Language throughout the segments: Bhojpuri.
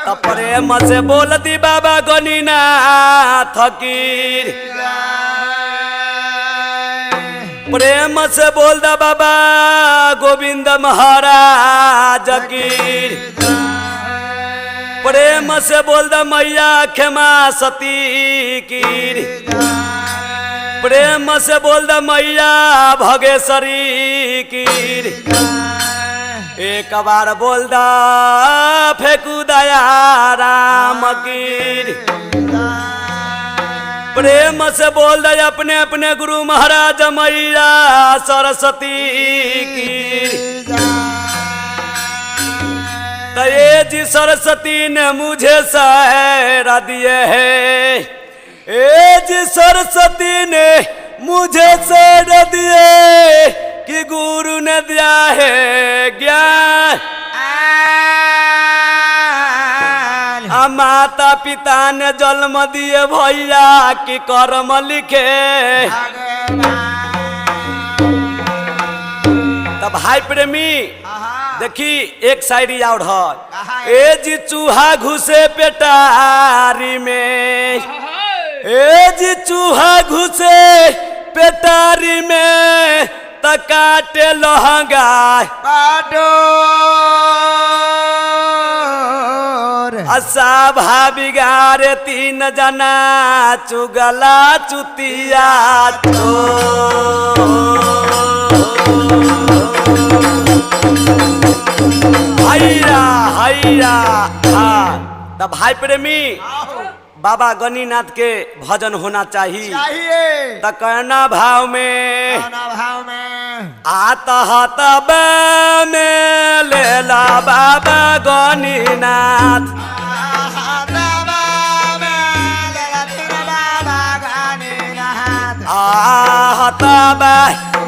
प्रेम से बोलती बाबा गणिनाथ फकीर प्रेम से बोल दा बाबा गोविंद महाराज कीर प्रेम से बोल दा मैया खेमा सती कीर प्रेम से बोल दा मैया भगेश्वरी कीर एक बार बोल दा फेंकू दया राम कीर प्रेम से बोल दे अपने अपने गुरु महाराज मैया सरस्वती की ये जी सरस्वती ने मुझे सहरा दिए है ए जी सरस्वती ने मुझे सहरा दिए कि गुरु ने दिया है ज्ञान माता पिता ने जन्म दिए भैया की कर्म लिखे तब भाई प्रेमी देखी एक शायरी और है ए जी चूहा घुसे पेटारी में ए जी चूहा घुसे पेटारी में तकाटे लहंगा असा भाभी गारे तीन जना चुगला चुतिया हैया हैया हाँ तब भाई प्रेमी बाबा गणिनाथ के भजन होना चाहिए तो कहना भाव में आता हाथा में लेला बाबा गणिनाथ आता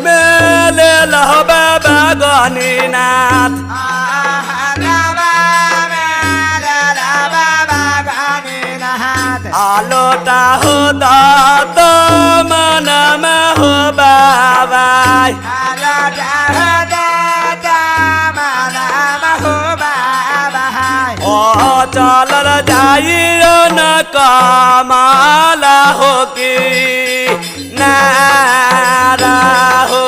में लेला बाबा गणिनाथ आलोटा हो दात मन में हो बाबा ओ चल जाइयो न कमाला हो की नारा हो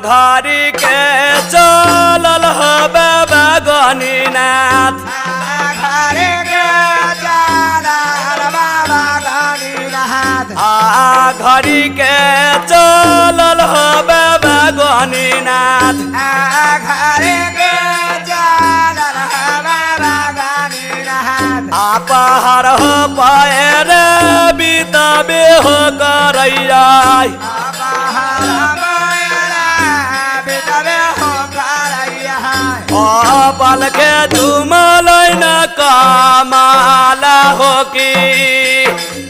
घरी के चलल हो बाबा गणिनाथ घरी के चलल बाबा गणिनाथ घरी के चलल हो बाबा गणिनाथ घरी के चलल हो बाबा गणिनाथ पहाड़ हो पैर बीतबे हो करैया बल के झूमल न कमाला हो की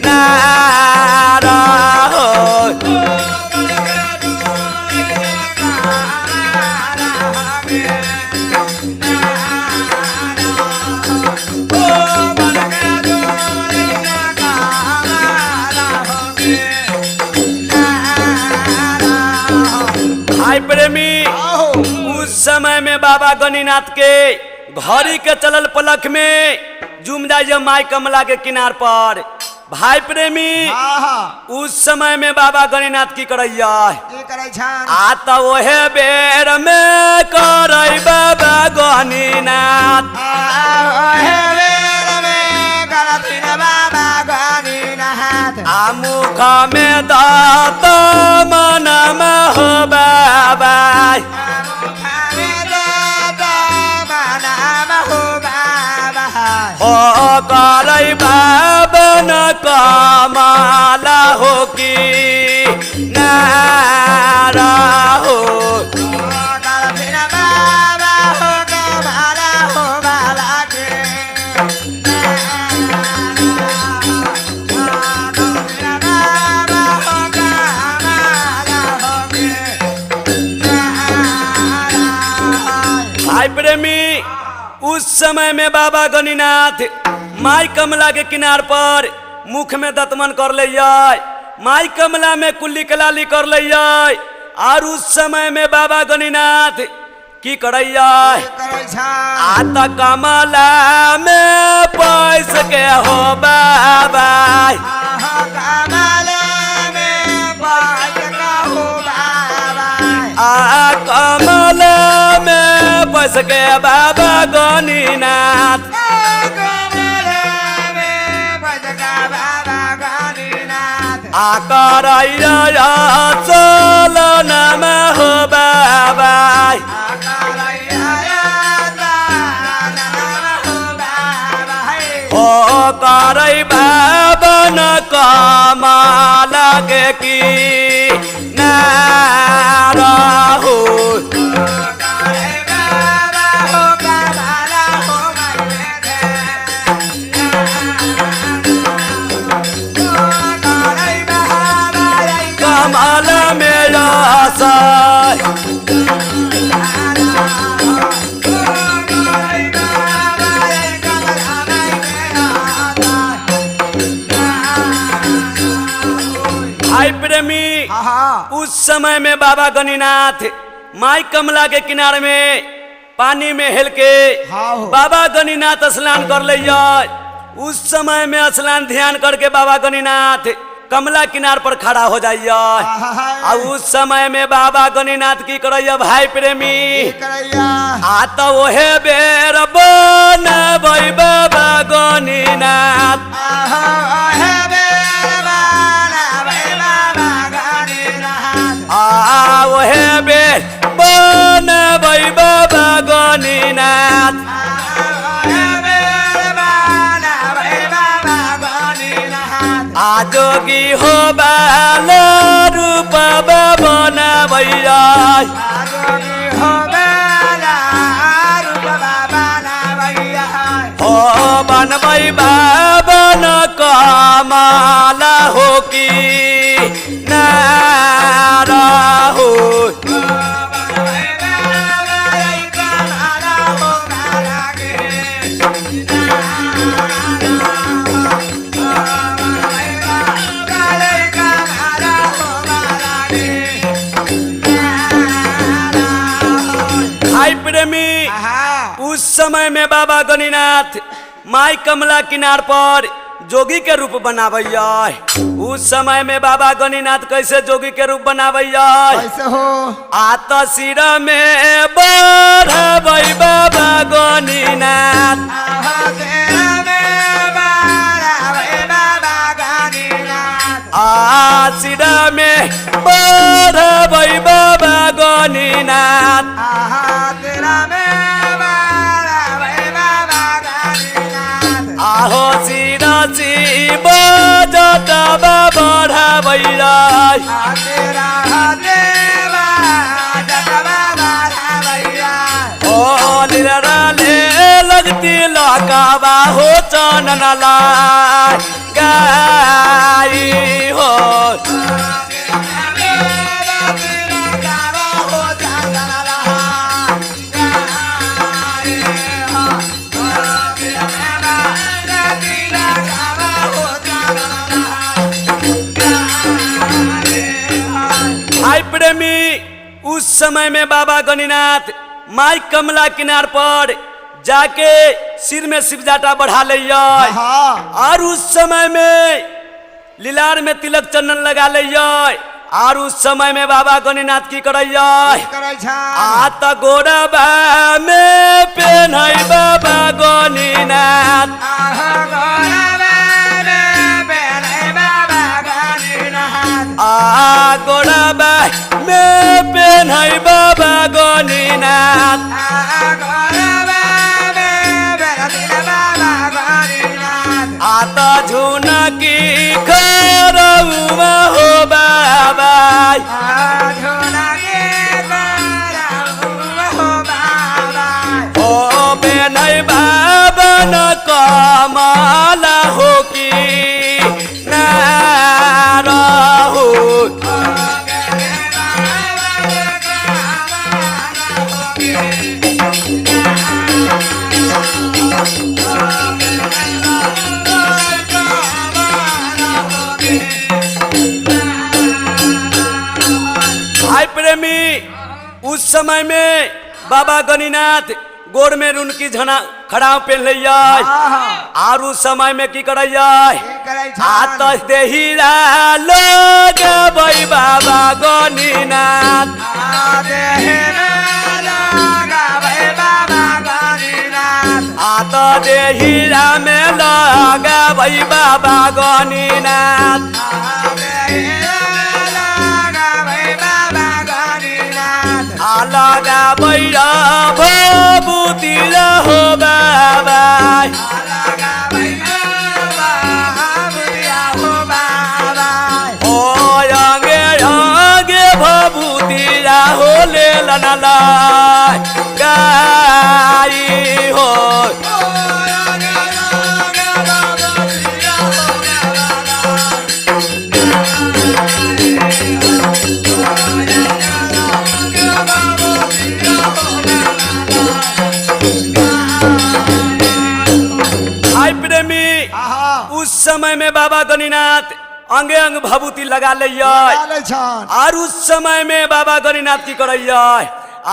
नारा हो भाई प्रेमी उस समय में बाबा गणिनाथ के घड़ी के चलल पलक में जुम जाइए माई कमला के किनार पर भाई प्रेमी उस समय में बाबा गणिनाथ की करैया आता ओहे बेर में करई बाबा गणिनाथ मुख में दात मन में हो बाबा हो करई बाबा न कमाला हो की नारा हो भाई प्रेमी उस समय में बाबा गणिनाथ माई कमला के किनार पर मुख में दतमन कर ले जाए, माई कमला में कुल्ली कलाली कर ले जाए। और उस समय में बाबा गणिनाथ की करैया आता कमला में पैस के हो बाबा, कमला में पैस के बाबा गणिनाथ, करैया चलन में हो बाबा, ओ करै बाबा न कमला के की नारा हो, कमला मेरा साय भाई प्रेमी उस समय में बाबा गणिनाथ माई कमला के किनारे में पानी में हेल के बाबा गणिनाथ स्नान कर ले जाए। उस समय में स्नान ध्यान करके बाबा गणिनाथ कमला किनार पर खड़ा हो जाइए। और उस समय में बाबा गणिनाथ की करैया भाई प्रेमी आता ओहे बेर बनबै बाबा गणिनाथ, ओहे बेर बनबै बाबा गणिनाथ, जोगी हो बाल रूप बनबैया, हो बनबै बाबा न कमला हो की नारा हो, भाई प्रेमी उस समय में बाबा गणिनाथ माई कमला किनार पर जोगी के रूप बनावैया। उस समय में बाबा गणिनाथ कैसे जोगी के रूप बनावैया, कैसे हो आता सिर में बढ़बै बाबा गणिनाथ, सिर में बढ़बै बाबा गणिनाथ, आहो सिरा सी बजत बढ़बै, ओ निरा ले लगती लकावा हो चनन गाई हो, भाई प्रेमी उस समय में बाबा गणिनाथ माई कमला किनार पर जाके सिर में शिवजाटा बढ़ा ले, और उस समय में लीलार में तिलक चंदन लगा ले, और उस समय में बाबा गणिनाथ की करैया आता गोरबा में पेन्है बाबा गणिनाथ, गोरबा में पेन्है बाबा गणिनाथ, आता झुना की खरौवा हो बाबा, ओ पेन्है बाबा न कमला हो की नारा हो, समय में बाबा गणिनाथ गोड़ में रुनकी झना खड़ाव पे लिया और उस समय में की करैया आत देहिरा लोग भाई बाबा गणिनाथ आत देहिरा में लगा भाई बाबा गणिनाथ लगा बैरा भूति हो बाबा ओ अंगे अंगे भभूति हो ले लनला गाई हो उस समय में बाबा गणिनाथ अंगे अंग भभूति लगा लिया और उस समय में बाबा गणिनाथ की करैया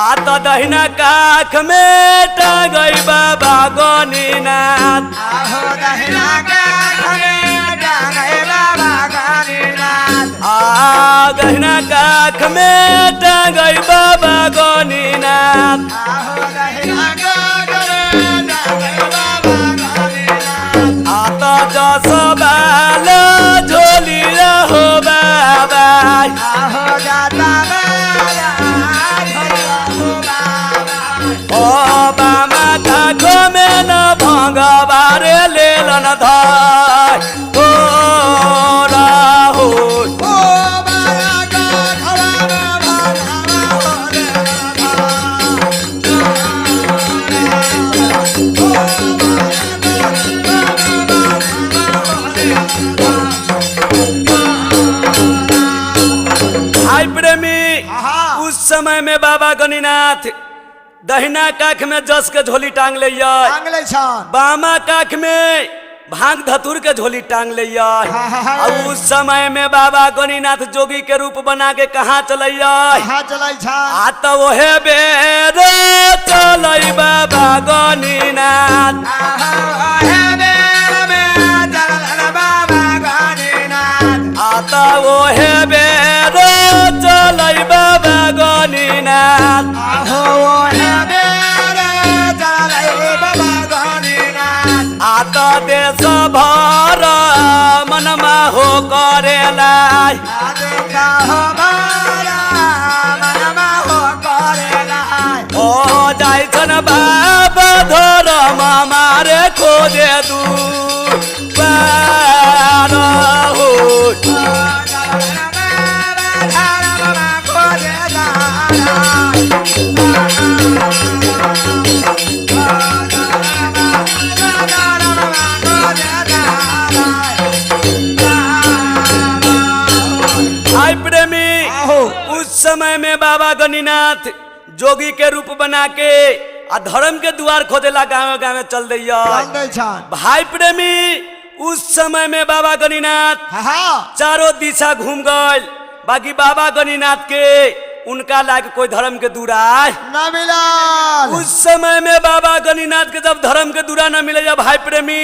आत दहिना काख में गई बाबा गणिनाथ गहिना काख में गई बाबा गणिनाथ आता जसबाल झोली रहो बाबा ओ बामा काखो में न भंगवारे ले लन धाय तोरा हो उस समय में बाबा गणिनाथ दहिना काख में जस के झोली टांग ले बामा काख में भांग धतुर के झोली टांग ले और उस समय में बाबा गणिनाथ जोगी के रूप बना के कहाँ चलैया आत ओहे बेर चलै बाबा गणिनाथ आत ओहे बेर चलै बाबा गणिनाथ आत देश भर मनमा हो करेला ओ जाइ छन बाबा धर्म मारे खोजे दू पार हो उस समय में बाबा गणिनाथ जोगी के रूप बना के आ धर्म के द्वार खोदेला गाँव गाँव चल दिया भाई प्रेमी उस समय में बाबा गणिनाथ चारों दिशा घूम गए बाकी बाबा गणिनाथ के उनका लाग कोई धर्म के दूरा न मिला उस समय में बाबा गणिनाथ के जब धर्म के दूरा न मिले भाई प्रेमी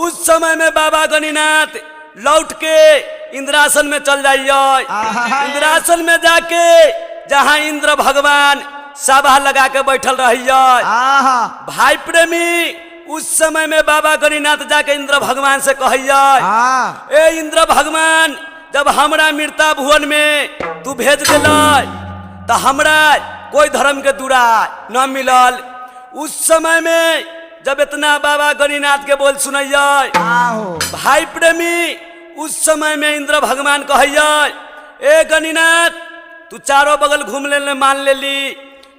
उस समय में बाबा गणिनाथ लौट के इंद्रासन में चल जाइए इंद्रासन में जाके जहाँ इंद्र भगवान सभा लगा के बैठल रहिए भाई प्रेमी उस समय में बाबा गणिनाथ जाके इंद्र भगवान से कहिए ए इंद्र भगवान जब हमरा मृता भुवन में तू भेज दिल तो हमरा कोई धर्म के दूरा न मिलल उस समय में जब इतना बाबा गणिनाथ के बोल सुनैया भाई प्रेमी उस समय में इंद्र भगवान कहिए ए गणिनाथ तू चारों बगल घूम ले मान ले ली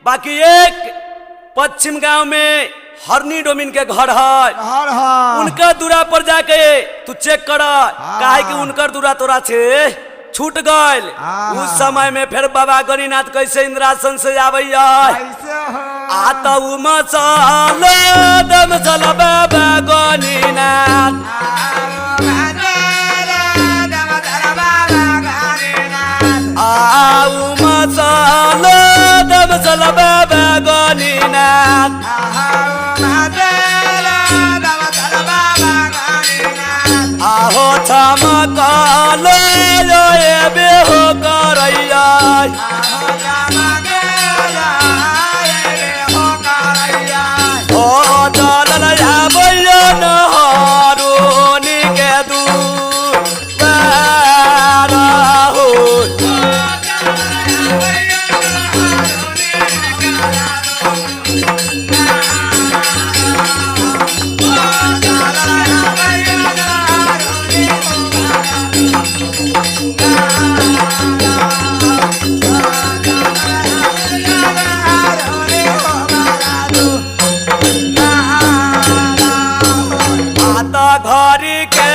बाकी एक पश्चिम गांव में हरनी डोमिन के घर है उनका दूरा पर जाके तू चेक कर काहे कि उनकर दूरा तोरा छे छूट गए उस समय में फिर बाबा गणिनाथ कैसे इंद्रासन से आबैया आता मसल दम चल बाबा गणिनाथ आऊ मसल दम बाबा गणिनाथ आहो चमकल बेहो करैया ओ चलल आबैया नहरू निके दुबारा हो घरी के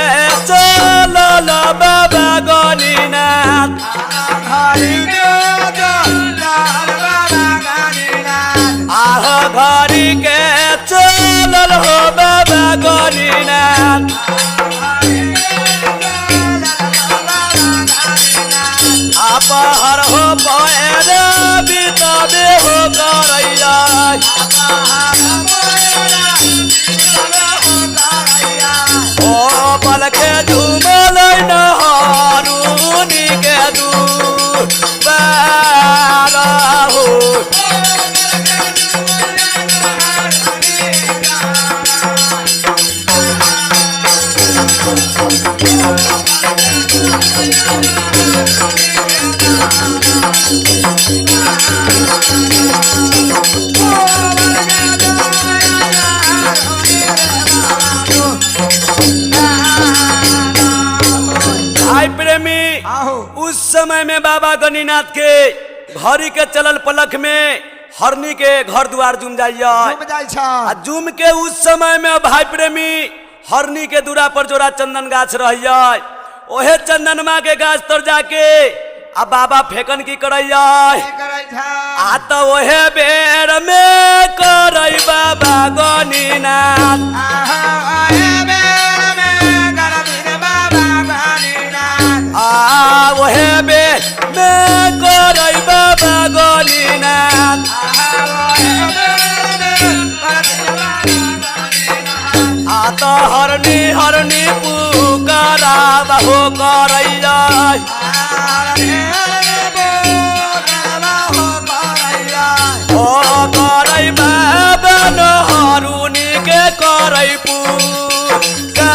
चलल बाबा गणिनाथ आह घरी के चलल हो बाबा गणिनाथ अपहर हो पैर बितबे हो करैया ओ पल के झूमल नहरू निके दुबारा हो भाई प्रेमी उस समय में बाबा गणिनाथ के घड़ी के चलल पलक में हरनी के घर द्वार जुम जाइया जुम के उस समय में भाई प्रेमी हरनी के दूरा पर जोरा चंदन गाछ रहिया ओहे चंदनमा के गाछ तर जाके आ बाबा फेकन की करैया आ तो ओहे बेर में करई बाबा गणिनाथ ओहे बेर में करई बाबा गणिनाथ आ तो हरनी हरनी पुकारा हो करैया ओ करै बाबा नहरू निके करै पुकारा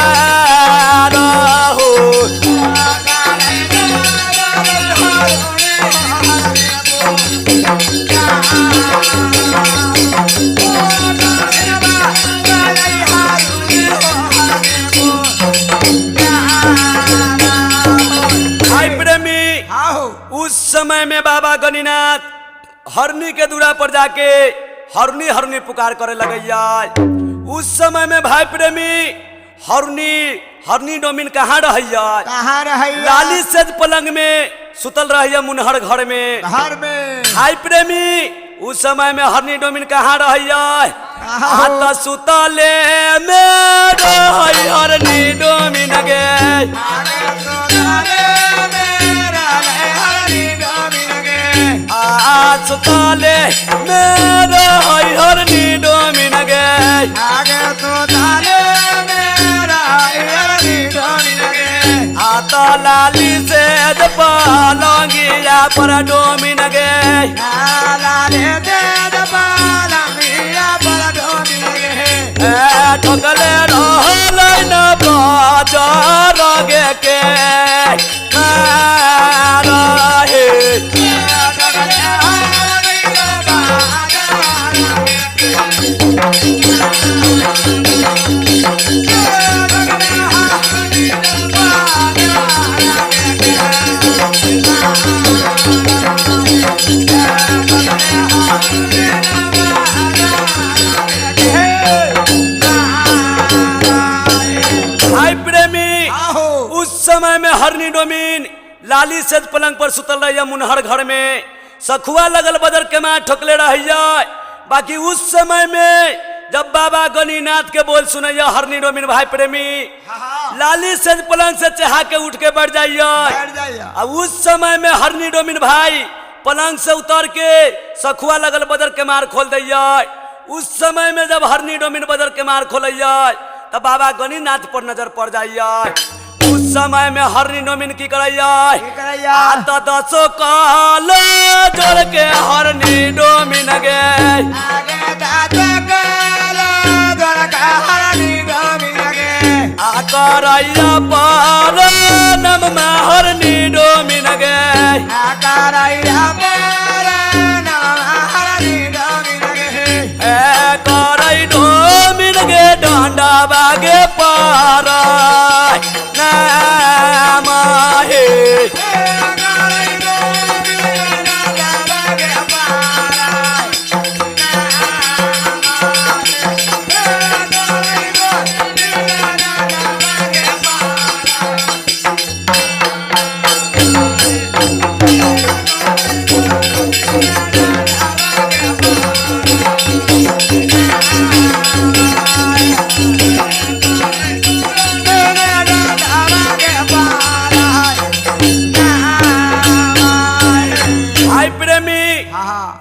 हो उस समय में बाबा गणिनाथ हरनी के दूरा पर जाके हरनी हरनी पुकार करे लगैया उस समय में भाई प्रेमी हरनी हरनी डोमिन कहाँ रहिया लाली सेज पलंग में सुतल रहिया मुनहर घर में भाई प्रेमी उस समय में हरनी डोमिन कहाँ रहिया तो सुतले में रही हरनी डोमिन गे सुतले मेरे हरनी डोमिन गे आता लाली से पलंगिया पर डोमिन गे ठोकले रहल न बाजार गे के रहे समय में हरनी डोमिन लाली सेज पलंग पर सुतल रहिया मुनहर घर में सखुआ लगल बदर के माँ ठोकले रहिया बाकी उस समय में जब बाबा गणिनाथ के बोल सुनैया हरनी डोमिन भाई प्रेमी लाली सेज पलंग से चढ़ा के उठ के बैठ जाइया अब उस समय में हरनी डोमिन भाई पलंग से उतर के सखुआ लगल बदर के मार खोल दिया। उस समय में जब हरनी डोमिन बदर के मार खोलिया तब बाबा गणिनाथ पर नजर पड़ जाइया। उस समय में हरनी डोमिन की करैया आता 10 काल जोड़ के हरनी डोमिन गे करैया पर नम में हरनी डोमिन गे करई डोमिन गे डांडा बागे पारा नाम हे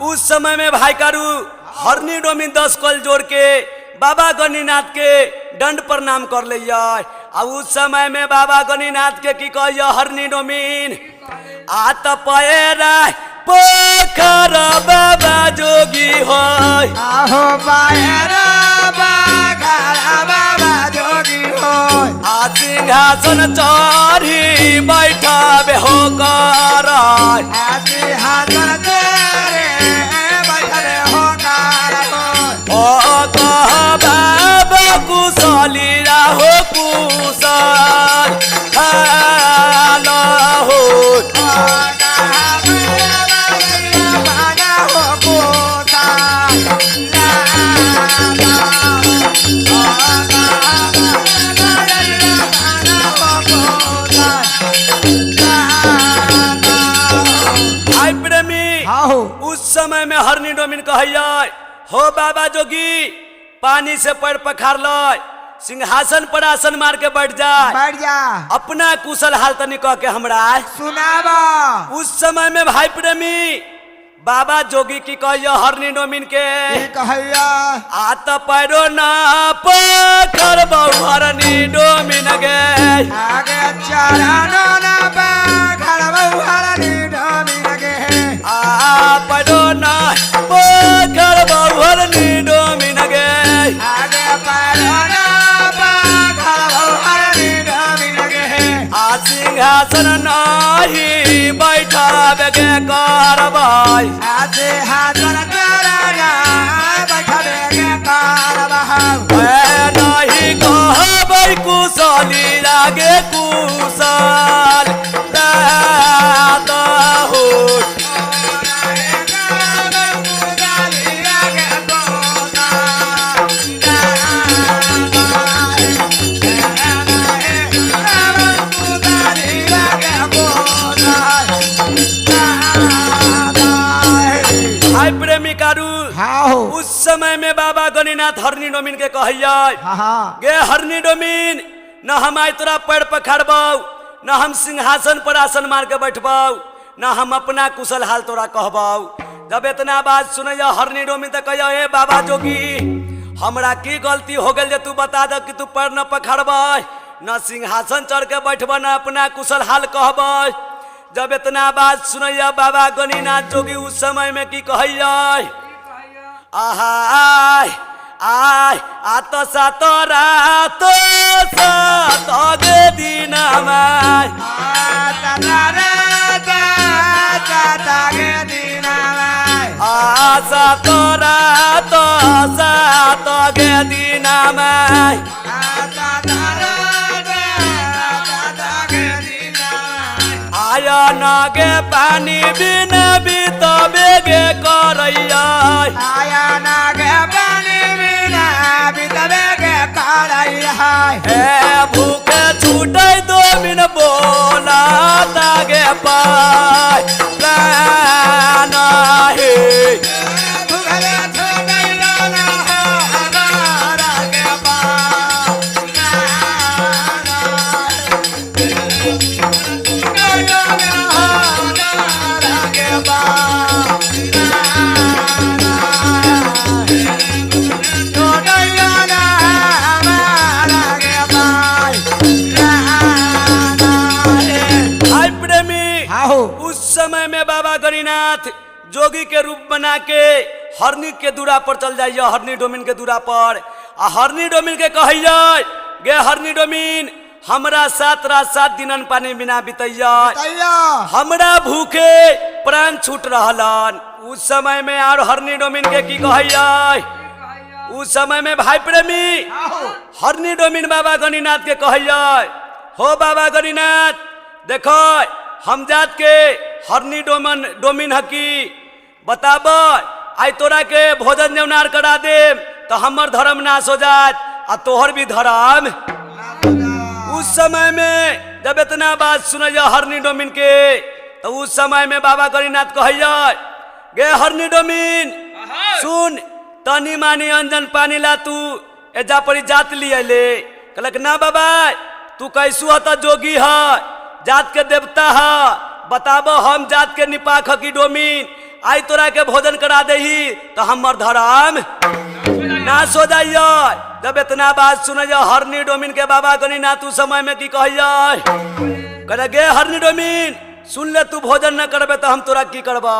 उस समय में भाई कारू हरनी डोमिन 10 कल जोड़ के बाबा गणिनाथ के दंड प्रणाम कर लिया। अब उस समय में बाबा गणिनाथ के की कहिया हरनी डोमिन आत पैरा पोखर बाबा जोगी हो आहो पैरा बाबा जोगी हो सिंहासन चढ़ी बैठा बेहो कर कुशली हो कुशल हो भाई प्रेमी उस समय में हरनी डोमिन कहिया हो बाबा जोगी पानी से पैर पखार लो सिंहासन पर आसन मार के बैठ जा अपना कुशल हाल तनी कह के हमरा सुनाबा। उस समय में भाई प्रेमी बाबा जोगी की कहिया हरनी डोमिन के कहिया आत पैरो ना पखर बहु हरनी डोमिन गे आगे चरानो ना पखर बहु हरनी डोमिन गे पैरो ना पखर बहु हरनी डोमिन गे आगे पैरो ना पखर बहु हरनी डोमिन गे सिंहासन नाही बैठा बेगे कारवाई सिंहासन करना बैठा बेगे कारवाई नहीं कहबै कुशली लागे कुशल हो प्रेमी कारू उस समय में बाबा गणिनाथ हरनी डोमिन के कहिया गे हरनी डोमिन न हम आई तोरा पैर पखाड़बाऊ न हम सिंहासन पर आसन मार के बैठबाऊ न हम अपना कुशल हाल तोरा कहबाऊ। जब इतना बात सुनैया हरनी डोमिन तो कहिया हे बाबा जोगी हमरा की गलती हो गई तू बता दे कि तू पैर न पखाड़बै न सिंहासन चढ़ के बैठब न अपना कुशल हाल कहबै। जब इतना बात सुनैया बाबा गणिनाथ जोगी उस समय में की कहिया आहाय आय आत सातरा तो सात गे दिन सातरा तो सात गे दिन आया नागे पानी बिना बीत बेगे करैया आया नागे पानी बिना बीत बेगे करैया भूखे छूटे 2 दिन बोला तागे पाय प्राण हे Bye. बाबा गणिनाथ जोगी के रूप बना के हरनी के दूरा पर चल जाइए, हरनी डोमिन के दूरा पर। आ हरनी डोमिन के कहिए गे हरनी डोमिन हमरा 7 रात 7 दिन अन्न पानी बिना बितैया, हमरा भूखे प्राण छूट रहलन। उस समय में और हरनी डोमिन के की कहिए, उस समय में भाई प्रेमी हरनी डोमिन बाबा गणिनाथ के कहिए हो बाबा गणिनाथ देखो हम जात के हरनी डोमिन हकी बताब आई तोरा के भोजन जौनार करा दे तो हमर धर्म नाश हो जात आ तोहर भी धर्म। उस समय में जब इतना बात सुनिए हरनी डोमिन के तो उस समय में बाबा गणिनाथ कहिए गे हरनी डोमिन सुन तनी मानी अंजन पानी ला तू एजा परी जात लिये ले। कहलक ना बाबा तू कैसू हता जोगी है जात के देवता है बताब हम जात के निपाक हकी डोमिन आई तोरा के भोजन करा दही तो हमर धर्म नाश हो जाइए। जब इतना बात सुनिए हरनी डोमिन के बाबा गणिनाथ उस समय में की कहिए कह गे हरनी डोमिन सुन ले तू भोजन न करबे तो हम तोरा की करबा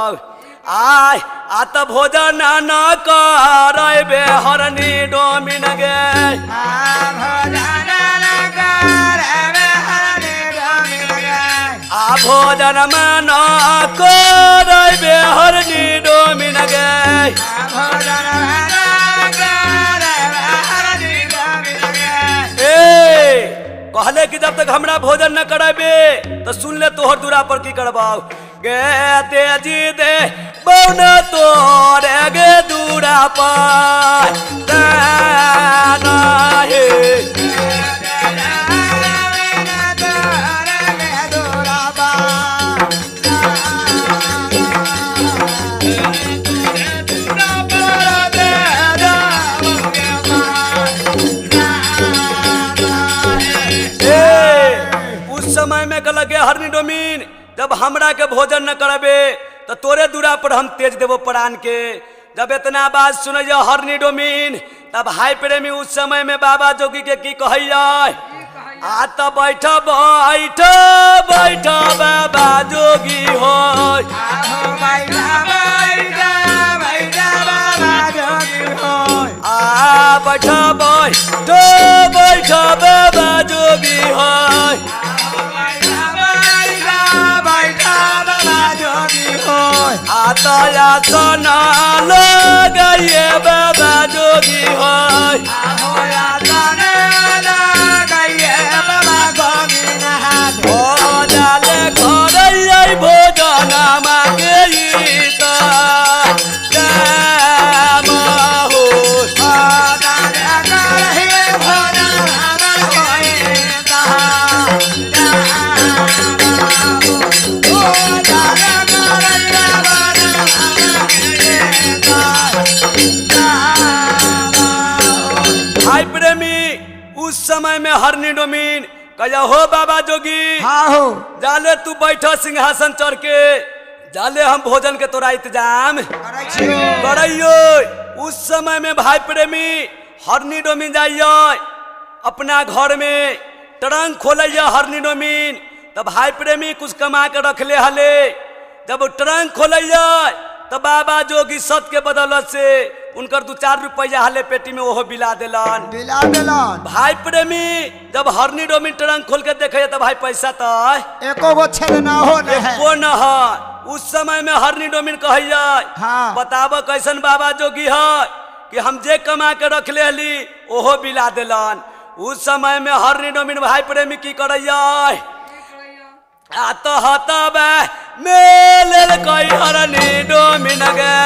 आय आ त भोजन न करबे हरनी डोमिन गे आ भोजन न करबे हरनी डोमिन गे कहले कि जब तक हमरा भोजन न कराबे तो सुन ले तोहर दूरा पर की करबाओ गे तेजी दे बौन तोरे गे दूरा पर समय में कहल गे हरनी डोमिन जब हमरा के भोजन न करबे तो तोरे दूरा पर हम तेज देवो प्राण के। जब इतना बात सुनिए हरनी डोमिन तब हाय प्रेमी उस समय में बाबा जोगी के की कहिए आ त बैठ बैठ बैठ बाबा जोगी हो आ बैठ बैठ बैठ बाबा जोगी हो आतया सोना लगाइए बाबा जोगी हो जाले घर भोजन मांगे उस समय में हरनी डोमिन कहिया हो बाबा जोगी हाँ हो जाले तू बैठो सिंहासन चढ़ के जाले हम भोजन के तोरा इंतजाम करियो। उस समय में भाई प्रेमी हरनी डोमिन जाइए अपना घर में ट्रंक खोलिए हरनी डोमिन तब भाई प्रेमी कुछ कमा के रख ले हले। जब ट्रंक खोलिए तो बाबा जोगी सत के बदौलत से उनकर 2-4 रुपया हले पेटी में ओहो बिला दिलन। भाई प्रेमी जब हरनी डोमिन ट्रंक खोल के देखे तो भाई पैसा तो एको गो छेद ना हो एको न है। उस समय में हरनी डोमिन कहिए हाँ। बताब कैसन बाबा जोगी है कि हम जे कमा के रख ले हली ओहो बिला दिलन। उस समय में हरनी डोमिन भाई प्रेमी की करैया आत हतब मेल कई हरनी डोमिन गे